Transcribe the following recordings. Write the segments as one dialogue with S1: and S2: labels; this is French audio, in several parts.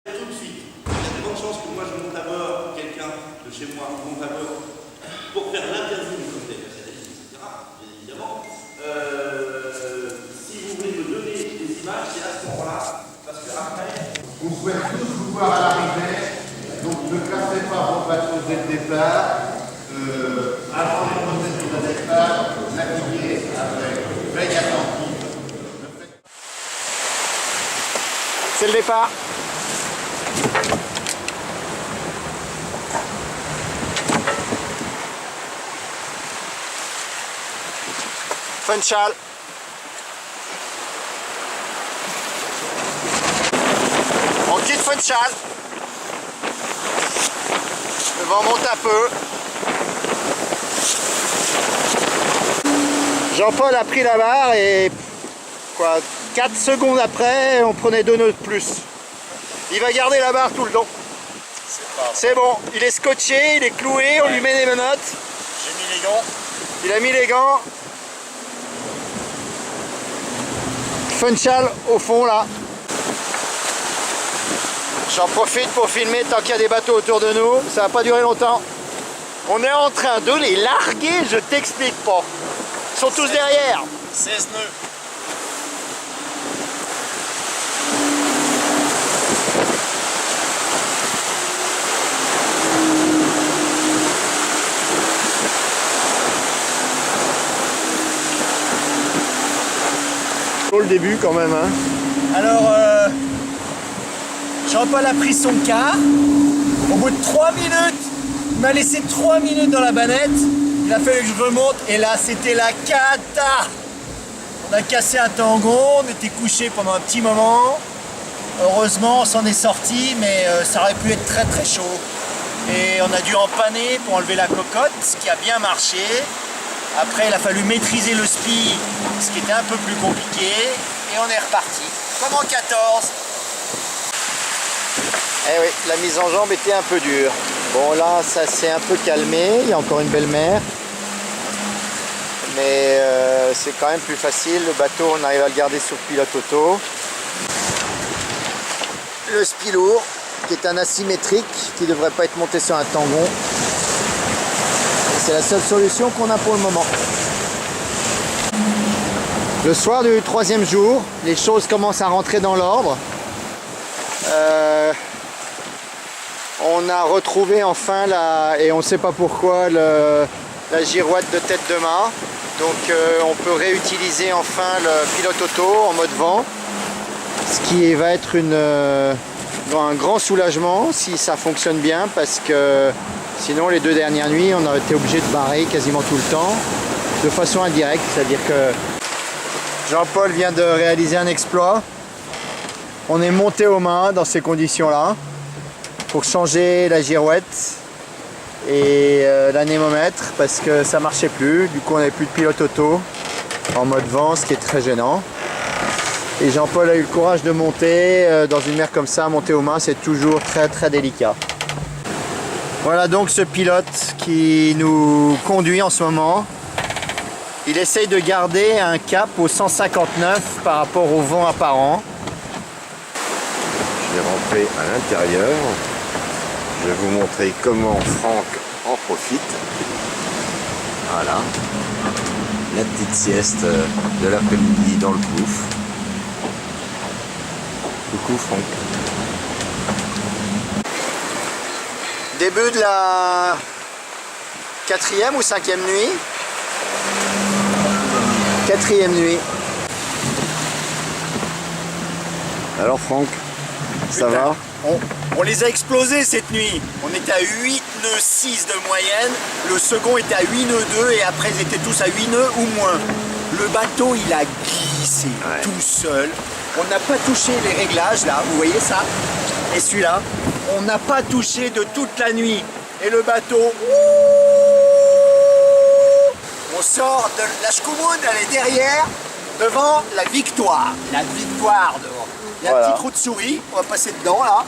S1: Tout de suite, il y a de grandes chances que moi je monte à bord, quelqu'un de chez moi monte à bord pour faire l'interview du côté Mercedes, etc. Bien évidemment. Si vous voulez me donner des images, c'est à ce moment-là, parce que après.
S2: On souhaite tous vous voir à l'arrivée, donc ne cassez pas vos bateaux dès le départ. Avant les processus de départ, naviguez avec veille attentive.
S3: C'est le départ. Funchal. On quitte Funchal. Le vent monte un peu. Jean-Paul a pris la barre et quoi, 4 secondes après, on prenait 2 nœuds de plus. Il va garder la barre tout le long. C'est bon, il est scotché, il est cloué, on lui met les menottes.
S4: J'ai mis les gants.
S3: Il a mis les gants. Funchal au fond là. J'en profite pour filmer tant qu'il y a des bateaux autour de nous. Ça va pas durer longtemps. On est en train de les larguer, je t'explique pas. Ils sont tous derrière.
S4: 16 nœuds.
S3: Le début quand même hein.
S4: Alors, Jean-Paul a pris son quart. Au bout de 3 minutes, il m'a laissé 3 minutes dans la bannette. Il a fallu que je remonte et là c'était la cata. On a cassé un tangon, on était couché pendant un petit moment. Heureusement on s'en est sorti, mais ça aurait pu être très très chaud. Et on a dû empanner pour enlever la cocotte, ce qui a bien marché. Après il a fallu maîtriser le spi, ce qui était un peu plus compliqué. Et on est reparti, comme en 14.
S3: Eh oui, la mise en jambe était un peu dure. Bon là, ça s'est un peu calmé, il y a encore une belle mer. Mais c'est quand même plus facile, le bateau on arrive à le garder sur pilote auto. Le spi lourd, qui est un asymétrique, qui ne devrait pas être monté sur un tangon. C'est la seule solution qu'on a pour le moment. Le soir du 3e jour, les choses commencent à rentrer dans l'ordre. On a retrouvé enfin et on ne sait pas pourquoi, la girouette de tête de mât. Donc on peut réutiliser enfin le pilote auto en mode vent. Ce qui va être un grand soulagement si ça fonctionne bien, parce que sinon les 2 dernières nuits on a été obligé de barrer quasiment tout le temps de façon indirecte. C'est-à-dire que Jean-Paul vient de réaliser un exploit. On est monté aux mains dans ces conditions-là pour changer la girouette et l'anémomètre parce que ça marchait plus. Du coup on n'avait plus de pilote auto en mode vent, ce qui est très gênant. Et Jean-Paul a eu le courage de monter dans une mer comme ça. Monter aux mains, c'est toujours très très délicat. Voilà donc ce pilote qui nous conduit en ce moment. Il essaye de garder un cap au 159 par rapport au vent apparent.
S5: Je vais rentrer à l'intérieur. Je vais vous montrer comment Franck en profite. Voilà. La petite sieste de l'après-midi dans le pouf. Coucou Franck.
S3: Début de la 4e ou 5e nuit. 4e nuit.
S5: Alors Franck, ça va?
S4: On les a explosés cette nuit. On était à 8 nœuds 6 de moyenne. Le second était à 8 nœuds 2 et après ils étaient tous à 8 nœuds ou moins. Le bateau il a glissé tout seul. On n'a pas touché les réglages là, vous voyez ça? Et celui-là, on n'a pas touché de toute la nuit. Et le bateau, on sort de la Schkoumoun, elle est derrière, devant la Victoire. La Victoire devant. Il y a un petit trou de souris, on va passer dedans là.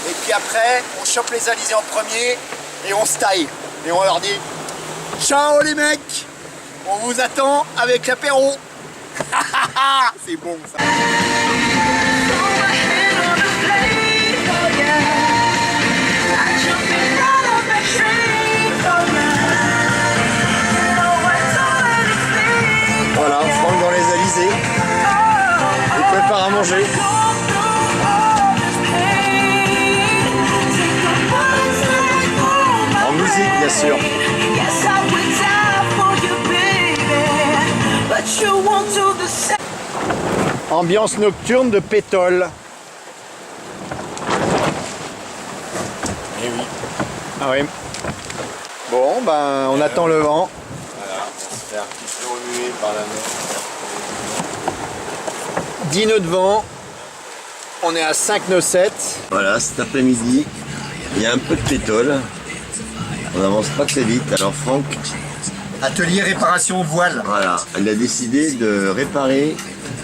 S4: Et puis après, on chope les alizés en premier et on se taille. Et on leur dit ciao les mecs, on vous attend avec l'apéro. C'est bon ça.
S3: bien sûr.
S6: Yes, I would die for you, baby, but you won't do the same.
S3: Ambiance nocturne de Pétole.
S5: Eh oui.
S3: Ah oui. Bon, ben on attend le vent.
S5: Voilà, on se fait un petit peu remuer par la mer.
S3: 10 nœuds de vent. On est à 5 nœuds 7.
S5: Voilà, cet après-midi, il y a un peu de pétole. On n'avance pas très vite. Alors Franck,
S3: Atelier réparation voile.
S5: voilà, il a décidé de réparer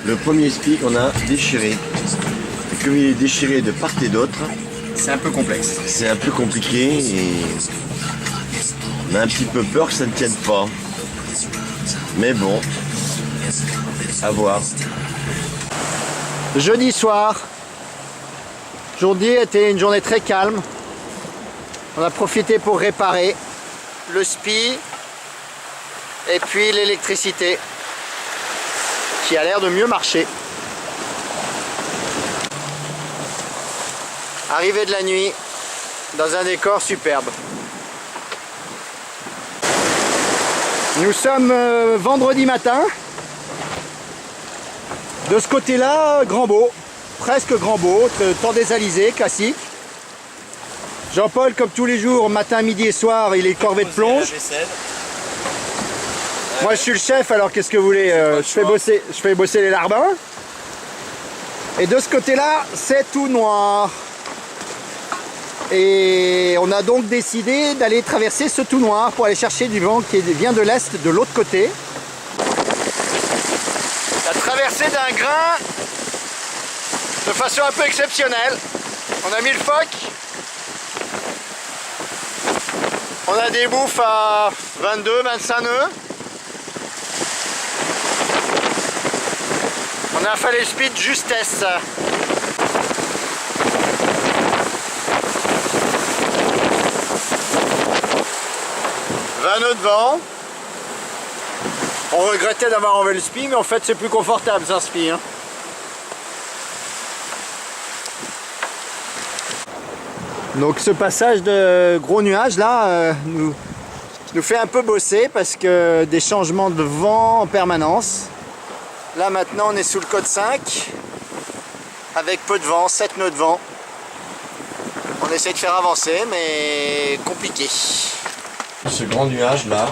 S5: le premier spi qu'on a déchiré. Et comme il est déchiré de part et d'autre,
S3: C'est un peu complexe.
S5: c'est un peu compliqué et on a un petit peu peur que ça ne tienne pas. Mais bon, à voir.
S3: Jeudi soir. Aujourd'hui était une journée très calme. On a profité pour réparer le spi et puis l'électricité qui a l'air de mieux marcher. Arrivée de la nuit dans un décor superbe. Nous sommes vendredi matin. De ce côté-là, grand beau, presque grand beau, temps désalisé, classique. Jean-Paul, comme tous les jours, matin, midi et soir, il est corvée de plonge. Moi, je suis le chef, alors qu'est-ce que vous voulez, je fais bosser les larbins. Et de ce côté-là, c'est tout noir. Et on a donc décidé d'aller traverser ce tout noir pour aller chercher du vent qui vient de l'est, de l'autre côté. La traversée d'un grain de façon un peu exceptionnelle. On a mis le phoque. On a des bouffes à 22, 25 nœuds. On a un fallet speed justesse. Nœuds de vent. On regrettait d'avoir enlevé le spi, mais en fait c'est plus confortable ça, spi. Hein. Donc ce passage de gros nuages là nous fait un peu bosser parce que des changements de vent en permanence. Là maintenant on est sous le code 5 avec peu de vent, 7 nœuds de vent. On essaie de faire avancer mais compliqué.
S5: Ce grand nuage là,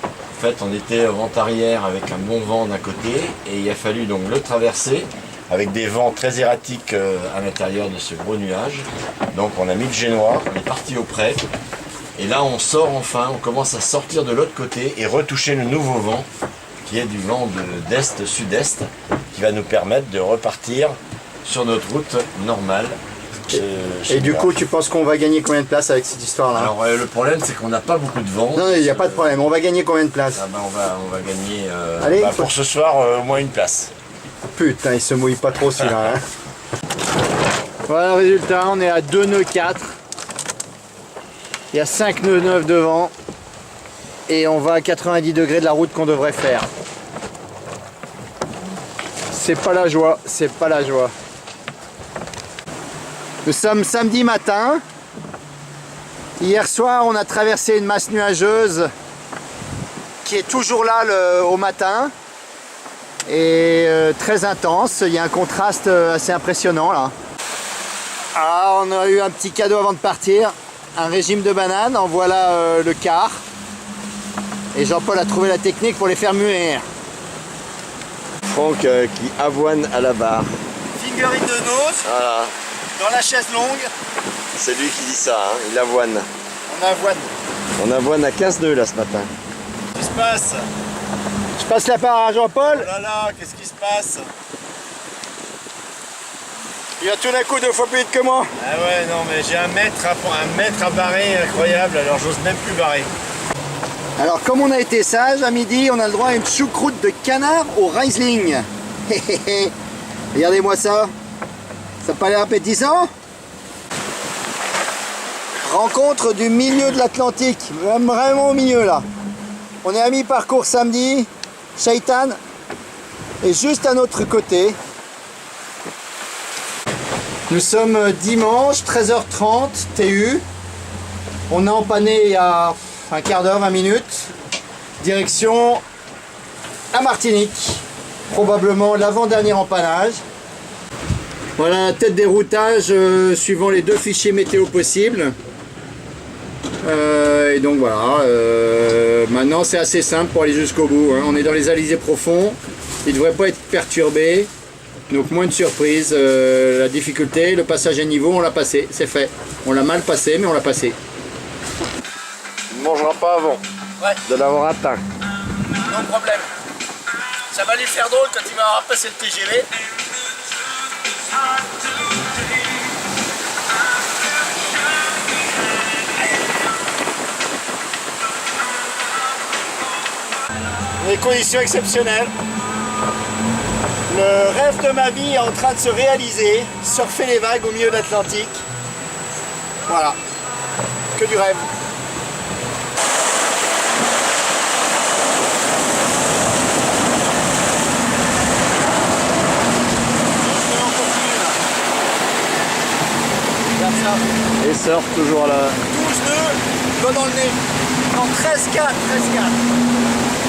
S5: en fait on était vent arrière avec un bon vent d'un côté et il a fallu donc le traverser avec des vents très erratiques à l'intérieur de ce gros nuage. Donc on a mis le génois, on est parti au près et là on sort enfin, on commence à sortir de l'autre côté et retoucher le nouveau vent qui est du vent d'est-sud-est qui va nous permettre de repartir sur notre route normale.
S3: Et du coup, tu penses qu'on va gagner combien de places avec cette histoire-là?
S5: Alors le problème c'est qu'on n'a pas beaucoup de vent.
S3: Non, il n'y a pas de problème. On va gagner combien de places?
S5: Ah bah, on va gagner
S3: Allez,
S5: pour ce soir au moins une place.
S3: Putain, il se mouille pas trop celui-là. Hein. Voilà le résultat, on est à 2 nœuds 4. Il y a 5 nœuds 9 devant. Et on va à 90 degrés de la route qu'on devrait faire. C'est pas la joie, c'est pas la joie. Nous sommes samedi matin. Hier soir, on a traversé une masse nuageuse qui est toujours là au matin et très intense. Il y a un contraste assez impressionnant là. Ah, on a eu un petit cadeau avant de partir, un régime de bananes. En voilà le quart. Et Jean-Paul a trouvé la technique pour les faire muer.
S5: Franck qui avoine à la barre.
S3: Fingering de nose
S5: Voilà,
S3: dans la chaise longue.
S5: c'est lui qui dit ça, hein, il avoine.
S3: On avoine.
S5: On avoine à 15 nœuds là ce matin.
S4: Qu'est-ce qui se passe?
S3: Je passe la part à Jean-Paul.
S4: Oh là là, qu'est-ce qui se passe?
S3: Il a tout d'un coup 2 fois plus vite que moi.
S4: Ah ouais, non, mais j'ai un mètre à barrer incroyable, alors j'ose même plus barrer.
S3: Alors comme on a été sage, à midi on a le droit à une choucroute de canard au Riesling. Regardez-moi ça. Ça n'a pas l'air appétissant? Rencontre du milieu de l'Atlantique, vraiment au milieu là. On est à mi-parcours samedi, Shaitan est juste à notre côté. Nous sommes dimanche, 13h30, TU. On a empanné il y a un quart d'heure, 20 minutes. Direction la Martinique. Probablement l'avant-dernier empannage. Voilà la tête des routages suivant les 2 fichiers météo possibles. Et donc voilà, maintenant c'est assez simple pour aller jusqu'au bout. Hein. On est dans les alizés profonds, il ne devrait pas être perturbé. Donc moins de surprise, la difficulté, le passage à niveau, on l'a passé, c'est fait. On l'a mal passé, mais on l'a passé.
S5: Tu ne mangeras pas avant de l'avoir atteint.
S4: Non problème. Ça va lui faire drôle quand il va avoir passé le TGV. Des conditions exceptionnelles. Le rêve de ma vie est en train de se réaliser. Surfer les vagues au milieu de l'Atlantique. Voilà. Que du rêve.
S5: Et surf toujours là.
S4: 12 nœuds, doigt dans le nez. Non, 13-4, 13-4.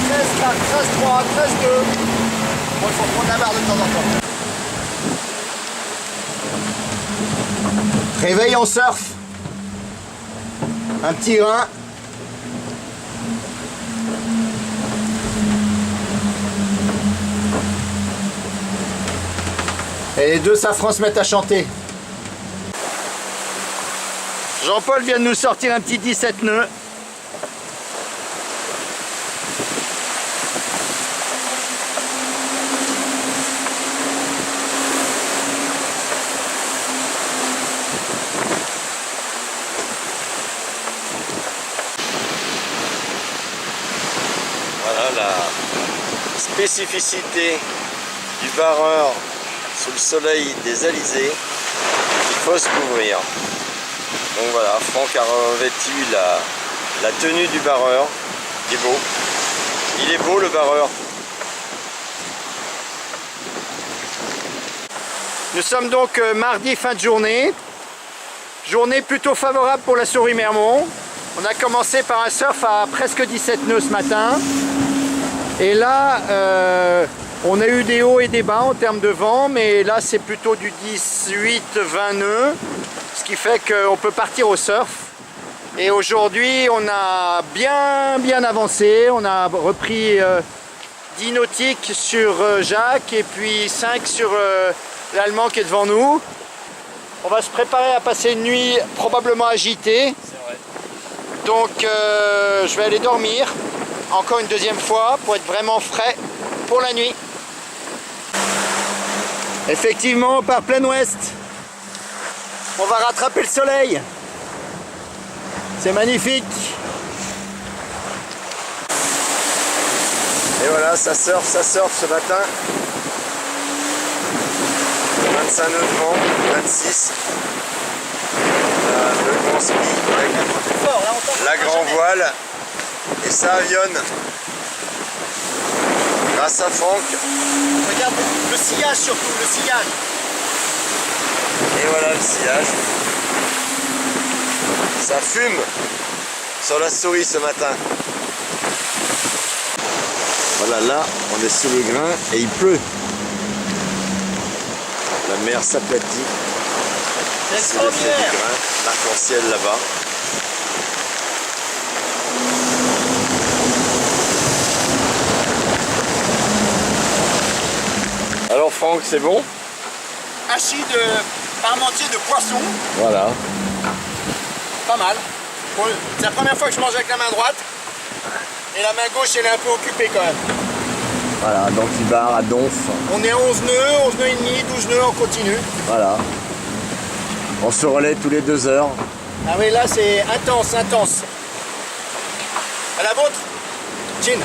S4: 13-4, 13-3, 13-2. Bon, il faut prendre la barre de temps en temps. Réveil en surf. Un petit rein. Et les 2 safrans se mettent à chanter. Jean-Paul vient de nous sortir un petit 17 nœuds.
S5: Voilà la spécificité du barreur sous le soleil des alizés. Il faut se couvrir. Donc voilà, Franck a revêtu la tenue du barreur. Il est beau. Il est beau le barreur.
S3: Nous sommes donc mardi fin de journée. Journée plutôt favorable pour la Souris Mermont. On a commencé par un surf à presque 17 nœuds ce matin. Et là, on a eu des hauts et des bas en termes de vent, mais là c'est plutôt du 18-20 nœuds. Ce qui fait qu'on peut partir au surf. Et aujourd'hui on a bien avancé. On a repris 10 nautiques sur Jacques et puis 5 sur l'Allemand qui est devant nous. On va se préparer à passer une nuit probablement agitée. Donc je vais aller dormir encore une deuxième fois pour être vraiment frais pour la nuit. Effectivement, on part plein ouest. On va rattraper le soleil. C'est magnifique.
S5: Et voilà, ça surfe ce matin. 25 nœuds de vent, 26. Le grand speed avec la grand voile. Et ça avionne. Grâce à Franck.
S4: Regarde le sillage surtout, le sillage.
S5: Et voilà le sillage. Ça fume sur la Souris ce matin. Voilà, là, on est sous le grain et il pleut. La mer s'aplatit.
S4: C'est
S5: C'est l'effet du
S4: extraordinaire.
S5: grain, l'arc-en-ciel là-bas. Alors Franck, c'est bon?
S4: Hachis de parmentier de poisson.
S5: Voilà.
S4: Pas mal. Bon, c'est la première fois que je mange avec la main droite. Et la main gauche, elle est un peu occupée quand même.
S5: Voilà, donc il barre à donf.
S4: On est à 11 nœuds et demi, 12 nœuds, on continue.
S5: Voilà. On se relaie tous les 2 heures.
S4: Ah oui, là c'est intense, intense. À la vôtre, Jean.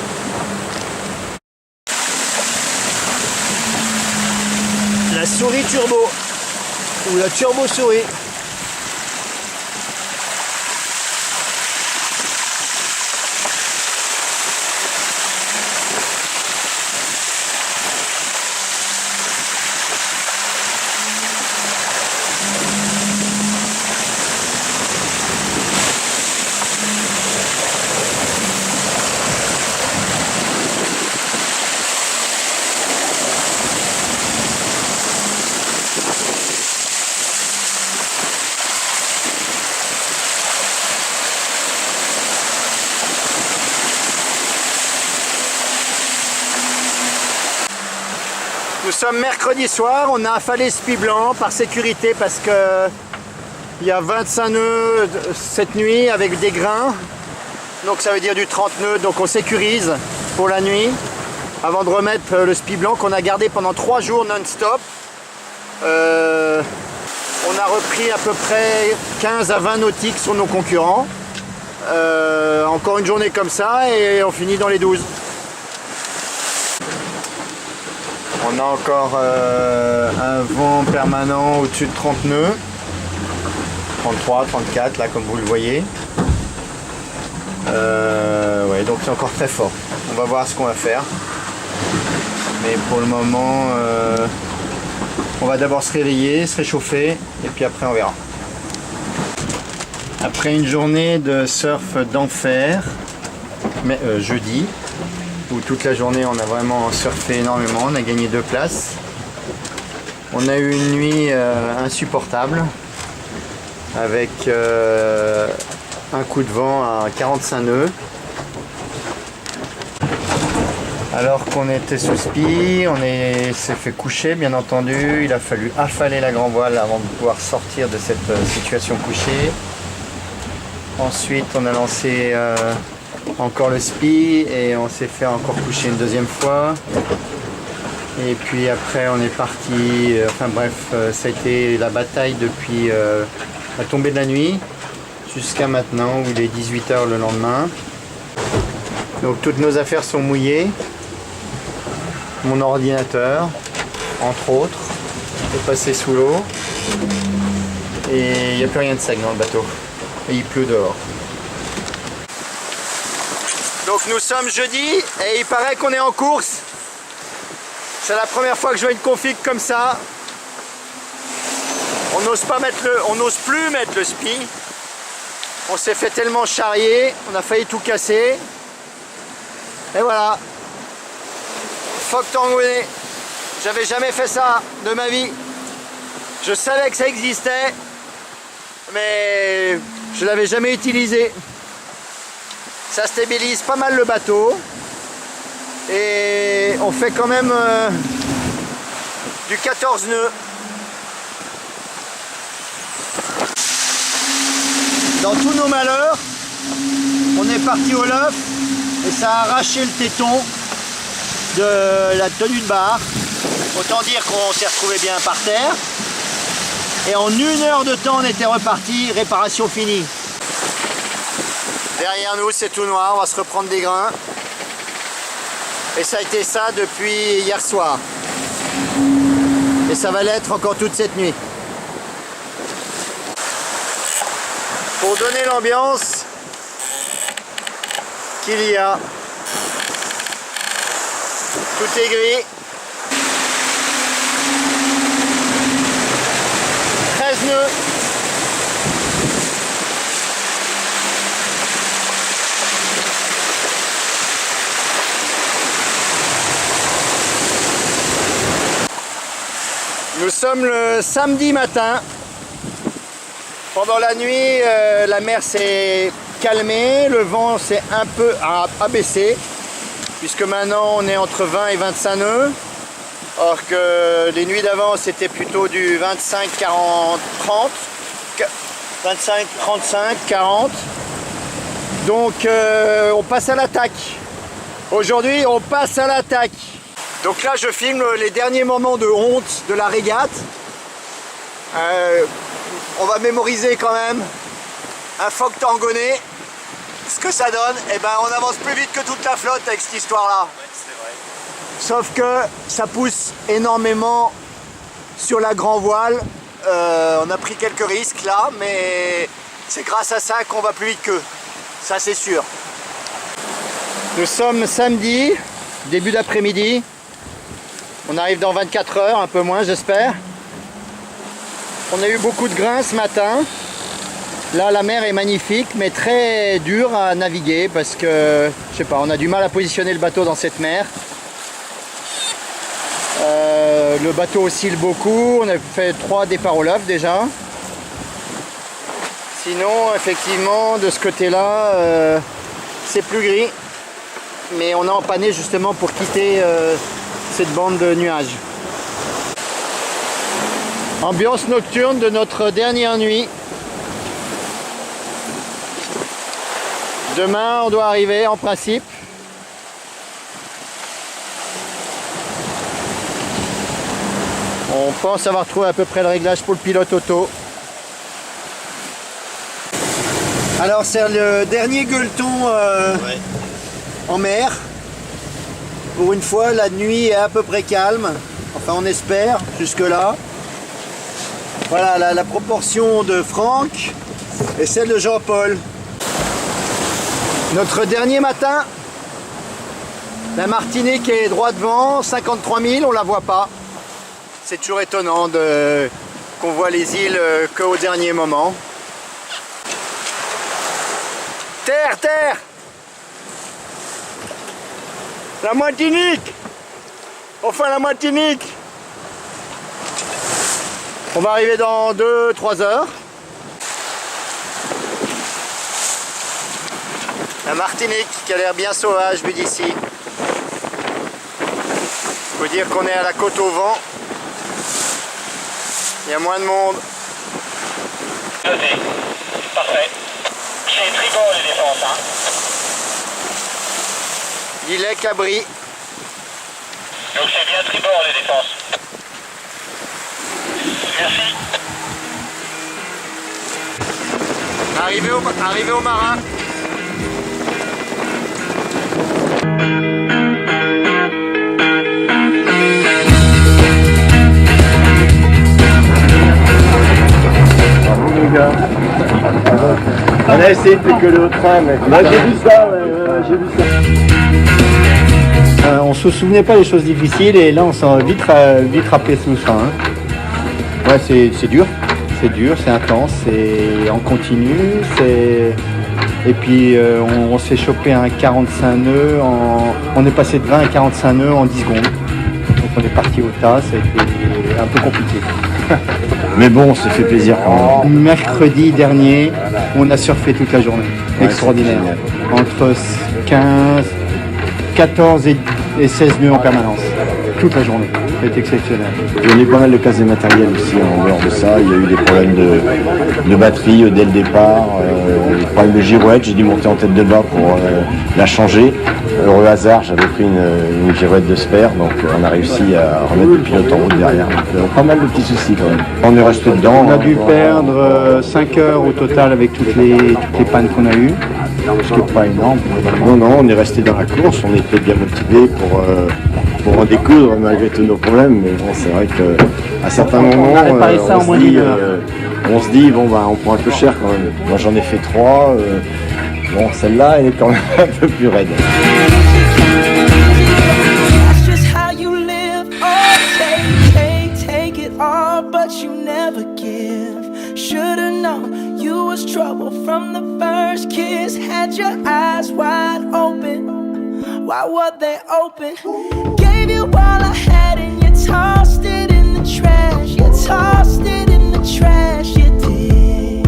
S4: La souris turbo. Ou la turbo souris.
S3: sommes mercredi soir, on a affalé ce Spi blanc par sécurité parce que il y a 25 nœuds cette nuit avec des grains. Donc ça veut dire du 30 nœuds, donc on sécurise pour la nuit avant de remettre le Spi blanc qu'on a gardé pendant 3 jours non-stop. On a repris à peu près 15 à 20 nautiques sur nos concurrents. Encore une journée comme ça et on finit dans les 12. On a encore un vent permanent au-dessus de 30 nœuds. 33, 34 là comme vous le voyez. Ouais, donc c'est encore très fort. On va voir ce qu'on va faire. Mais pour le moment, on va d'abord se réveiller, se réchauffer et puis après on verra. Après une journée de surf d'enfer, mais jeudi, où toute la journée on a vraiment surfé énormément, on a gagné 2 places. On a eu une nuit insupportable avec un coup de vent à 45 nœuds. Alors qu'on était sous Spi, on s'est fait coucher bien entendu, il a fallu affaler la grand voile avant de pouvoir sortir de cette situation couchée. Ensuite on a lancé encore le Spi et on s'est fait encore coucher une deuxième fois. Et puis après on est parti, enfin bref, ça a été la bataille depuis la tombée de la nuit jusqu'à maintenant où il est 18 h le lendemain. Donc toutes nos affaires sont mouillées. Mon ordinateur, entre autres, est passé sous l'eau. Et il n'y a plus rien de sec dans le bateau. Et il pleut dehors. Donc nous sommes jeudi et il paraît qu'on est en course. C'est la première fois que je vois une config comme ça. On n'ose plus mettre le Spi. On s'est fait tellement charrier, on a failli tout casser. Et voilà. Phoque tangonais. J'avais jamais fait ça de ma vie. Je savais que ça existait, mais je l'avais jamais utilisé. Ça stabilise pas mal le bateau. Et on fait quand même du 14 nœuds. Dans tous nos malheurs, on est parti au loft et ça a arraché le téton de la tenue de barre. Autant dire qu'on s'est retrouvé bien par terre. Et en 1 heure de temps, on était reparti, réparation finie. Derrière nous, c'est tout noir, on va se reprendre des grains. Et ça a été ça depuis hier soir. Et ça va l'être encore toute cette nuit. Pour donner l'ambiance qu'il y a, tout est gris. 13 nœuds. Nous sommes le samedi matin. Pendant la nuit, la mer s'est calmée, le vent s'est un peu abaissé, puisque maintenant on est entre 20 et 25 nœuds, or que les nuits d'avant c'était plutôt du 25, 40, 30, 25, 35, 40. Donc on passe à l'attaque. Aujourd'hui on passe à l'attaque. Donc là je filme les derniers moments de honte de la régate. On va mémoriser quand même un phoque tangonais. Ce que ça donne, et ben on avance plus vite que toute la flotte avec cette histoire là. Ouais, c'est vrai. Sauf que ça pousse énormément sur la grand voile. On a pris quelques risques là, mais c'est grâce à ça qu'on va plus vite qu'eux. Ça c'est sûr. Nous sommes samedi, début d'après-midi. On arrive dans 24 heures, un peu moins j'espère. On a eu beaucoup de grains ce matin. Là la mer est magnifique mais très dure à naviguer parce que je sais pas, on a du mal à positionner le bateau dans cette mer. Le bateau oscille beaucoup, on a fait 3 départs au loft déjà. Sinon effectivement de ce côté là c'est plus gris, mais on a empanné justement pour quitter cette bande de nuages. Ambiance nocturne de notre dernière nuit. Demain, on doit arriver en principe. On pense avoir trouvé à peu près le réglage pour le pilote auto. Alors c'est le dernier gueuleton en mer. Pour une fois, la nuit est à peu près calme. Enfin, on espère jusque là. Voilà la proportion de Franck et celle de Jean-Paul. Notre dernier matin. La Martinique est droit devant, 53 000, on la voit pas. C'est toujours étonnant qu'on voit les îles qu'au dernier moment. Terre, terre! La Martinique! Enfin la Martinique! On va arriver dans 2-3 heures. La Martinique qui a l'air bien sauvage vu d'ici. Faut dire qu'on est à la côte au vent. Il y a moins de monde.
S7: Noté. Parfait. C'est tribord les défenses, hein.
S3: L'îlet Cabri.
S7: Donc c'est bien tribord les défenses. Merci.
S3: Arrivé au marin.
S2: On a essayé de décoller au train, mais là j'ai vu ça, j'ai vu ça.
S3: On se souvenait pas des choses difficiles et là on s'en vite rappelé tout ça. Hein. Ouais, c'est dur, c'est intense, c'est en continu, et puis on s'est chopé un 45 nœuds, on est passé de 20 à 45 nœuds en 10 secondes. Donc on est parti au tas, ça a été un peu compliqué.
S5: Mais bon, on s'est fait plaisir quand même.
S3: Mercredi dernier, on a surfé toute la journée.
S5: Ouais,
S3: extraordinaire.
S5: c'est
S3: Entre 14 et 16 nœuds en permanence. Toute la journée. C'est exceptionnel.
S5: Il y a eu pas mal de casse de matériel aussi en dehors de ça. Il y a eu des problèmes de batterie dès le départ, des problèmes de girouette. J'ai dû monter en tête de bas pour la changer. Heureux hasard, j'avais pris une girouette de spare, donc on a réussi à remettre le pilote en route derrière. Donc, pas mal de petits soucis quand même. On est resté dedans.
S3: On a dû perdre 5 heures au total avec toutes les pannes qu'on a eues. Ce qui n'est pas énorme.
S5: Non, on est resté dans la course. On était bien motivés pour en découdre malgré tous nos problèmes. Mais bon, c'est vrai qu'à certains moments, on se dit bon bah on prend un peu cher quand même. Moi j'en ai fait 3. Bon, celle-là, elle est quand même un peu plus raide.
S6: That's just how you live. Oh, take it all, but you never give. Should've known you was trouble from the first kiss. Had your eyes wide open. Why were they open? Gave you all I had and you tossed it in the trash. You tossed it in the trash. You did.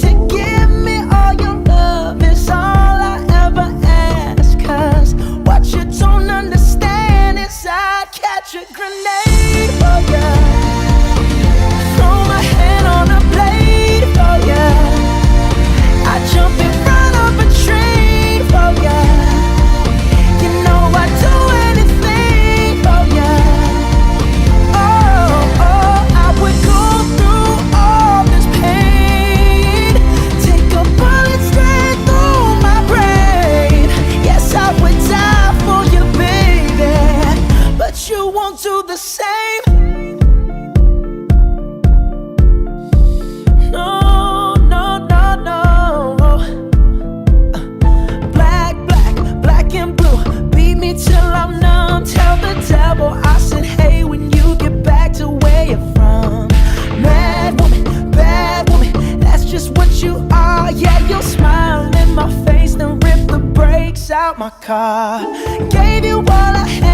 S6: To give me all your love is all I ever ask. 'Cause what you don't understand is I'd catch a grenade for ya. Throw my hand on a blade for ya. I'd jump in front of a train for ya. You know I'd do anything for ya. Oh, I would go through all this pain. Take a bullet straight through my brain. Yes, I would die for you, baby. But you won't do the same. No, no, no, no. Black and blue. Beat me till I'm numb. Tell the devil I said, hey, when you get back to where you're from. Mad woman, bad woman, that's just what you are. Yeah, you'll smile in my face, then rip the brakes out my car. Gave you all I had.